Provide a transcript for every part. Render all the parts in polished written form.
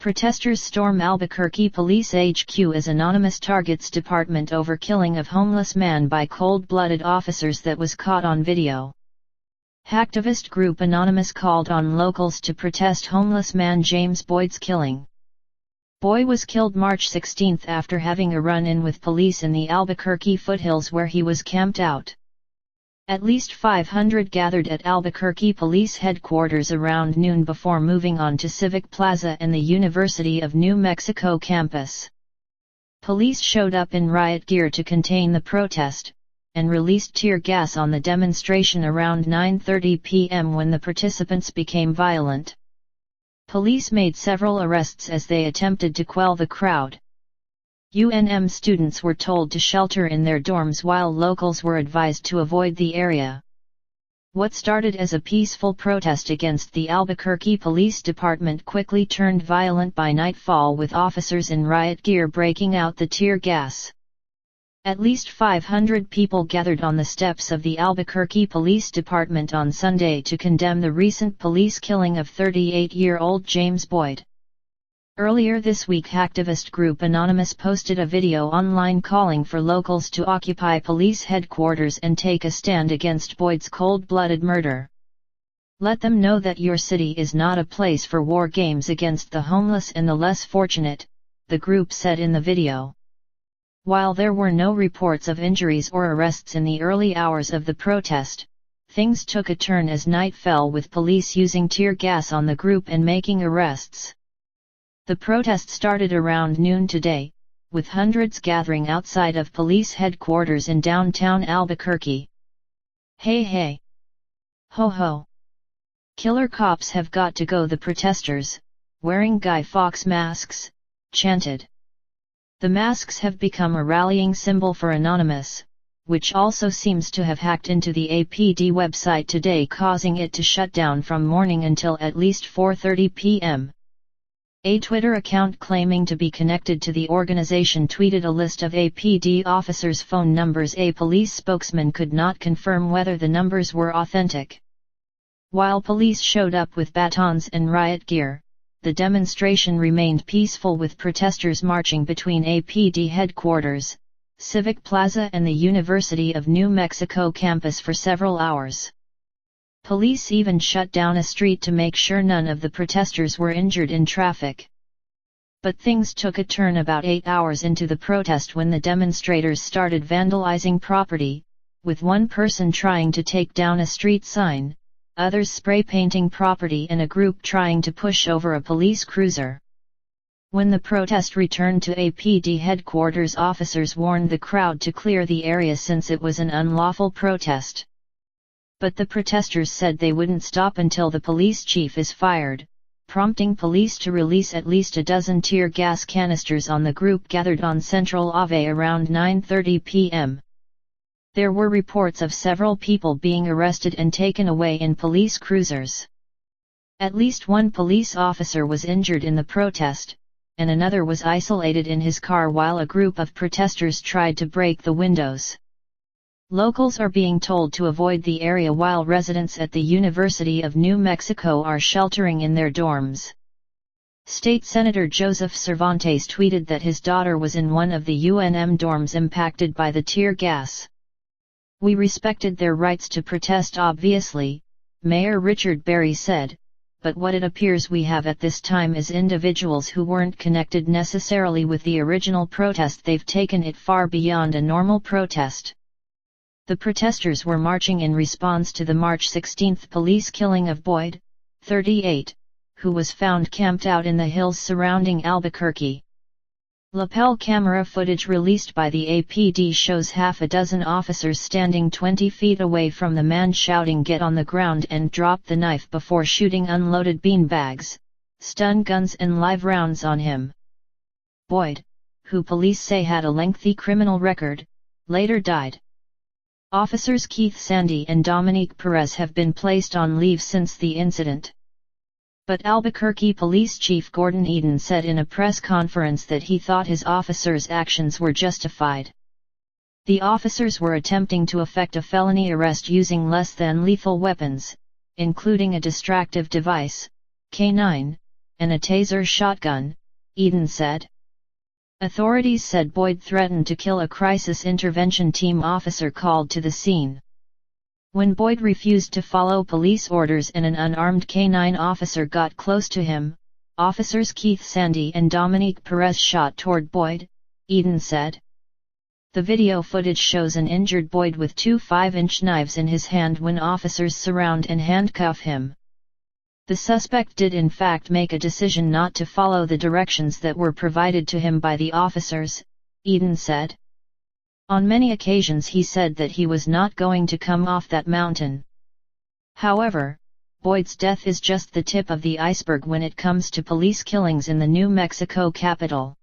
Protesters storm Albuquerque Police HQ as anonymous targets department over killing of homeless man by cold-blooded officers that was caught on video. Hacktivist group Anonymous called on locals to protest homeless man James Boyd's killing. Boyd was killed March 16 after having a run-in with police in the Albuquerque foothills where he was camped out. At least 500 gathered at Albuquerque Police Headquarters around noon before moving on to Civic Plaza and the University of New Mexico campus. Police showed up in riot gear to contain the protest, and released tear gas on the demonstration around 9:30 p.m. when the participants became violent. Police made several arrests as they attempted to quell the crowd. UNM students were told to shelter in their dorms while locals were advised to avoid the area. What started as a peaceful protest against the Albuquerque Police Department quickly turned violent by nightfall with officers in riot gear breaking out the tear gas. At least 500 people gathered on the steps of the Albuquerque Police Department on Sunday to condemn the recent police killing of 38-year-old James Boyd. Earlier this week, hacktivist group Anonymous posted a video online calling for locals to occupy police headquarters and take a stand against Boyd's cold-blooded murder. Let them know that your city is not a place for war games against the homeless and the less fortunate, the group said in the video. While there were no reports of injuries or arrests in the early hours of the protest, things took a turn as night fell with police using tear gas on the group and making arrests. The protest started around noon today, with hundreds gathering outside of police headquarters in downtown Albuquerque. Hey hey! Ho ho! Killer cops have got to go, the protesters, wearing Guy Fawkes masks, chanted. The masks have become a rallying symbol for Anonymous, which also seems to have hacked into the APD website today, causing it to shut down from morning until at least 4:30 p.m. A Twitter account claiming to be connected to the organization tweeted a list of APD officers' phone numbers. A police spokesman could not confirm whether the numbers were authentic. While police showed up with batons and riot gear, the demonstration remained peaceful with protesters marching between APD headquarters, Civic Plaza and the University of New Mexico campus for several hours. Police even shut down a street to make sure none of the protesters were injured in traffic. But things took a turn about 8 hours into the protest when the demonstrators started vandalizing property, with one person trying to take down a street sign, others spray painting property and a group trying to push over a police cruiser. When the protest returned to APD headquarters, officers warned the crowd to clear the area since it was an unlawful protest. But the protesters said they wouldn't stop until the police chief is fired, prompting police to release at least a dozen tear gas canisters on the group gathered on Central Ave around 9:30 p.m. There were reports of several people being arrested and taken away in police cruisers. At least one police officer was injured in the protest, and another was isolated in his car while a group of protesters tried to break the windows. Locals are being told to avoid the area while residents at the University of New Mexico are sheltering in their dorms. State Senator Joseph Cervantes tweeted that his daughter was in one of the UNM dorms impacted by the tear gas. We respected their rights to protest, obviously, Mayor Richard Berry said, but what it appears we have at this time is individuals who weren't connected necessarily with the original protest. They've taken it far beyond a normal protest. The protesters were marching in response to the March 16 police killing of Boyd, 38, who was found camped out in the hills surrounding Albuquerque. Lapel camera footage released by the APD shows half a dozen officers standing 20 feet away from the man shouting "Get on the ground" and "Drop the knife" before shooting unloaded beanbags, stun guns and live rounds on him. Boyd, who police say had a lengthy criminal record, later died. Officers Keith Sandy and Dominique Perez have been placed on leave since the incident. But Albuquerque Police Chief Gordon Eden said in a press conference that he thought his officers' actions were justified. The officers were attempting to effect a felony arrest using less than lethal weapons, including a distractive device, K9, and a taser shotgun, Eden said. Authorities said Boyd threatened to kill a crisis intervention team officer called to the scene. When Boyd refused to follow police orders and an unarmed K-9 officer got close to him, officers Keith Sandy and Dominique Perez shot toward Boyd, Eden said. The video footage shows an injured Boyd with two 5-inch knives in his hand when officers surround and handcuff him. The suspect did in fact make a decision not to follow the directions that were provided to him by the officers, Eden said. On many occasions he said that he was not going to come off that mountain. However, Boyd's death is just the tip of the iceberg when it comes to police killings in the New Mexico capital.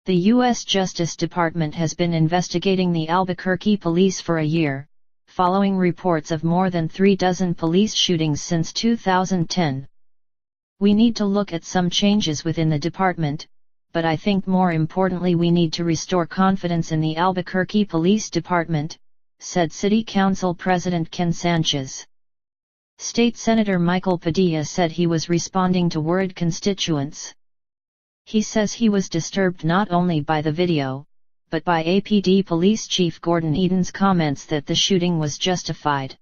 The U.S. Justice Department has been investigating the Albuquerque police for a year, following reports of more than 36 police shootings since 2010. We need to look at some changes within the department, but I think more importantly we need to restore confidence in the Albuquerque Police Department, said City Council President Ken Sanchez. State Senator Michael Padilla said he was responding to worried constituents. He says he was disturbed not only by the video, but by APD Police Chief Gordon Eden's comments that the shooting was justified.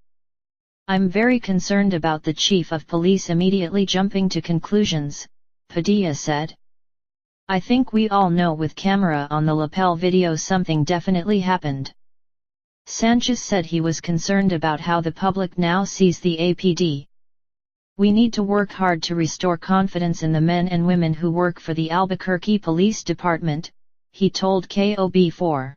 I'm very concerned about the Chief of Police immediately jumping to conclusions, Padilla said. I think we all know with camera on the lapel video something definitely happened. Sanchez said he was concerned about how the public now sees the APD. We need to work hard to restore confidence in the men and women who work for the Albuquerque Police Department, he told KOB4.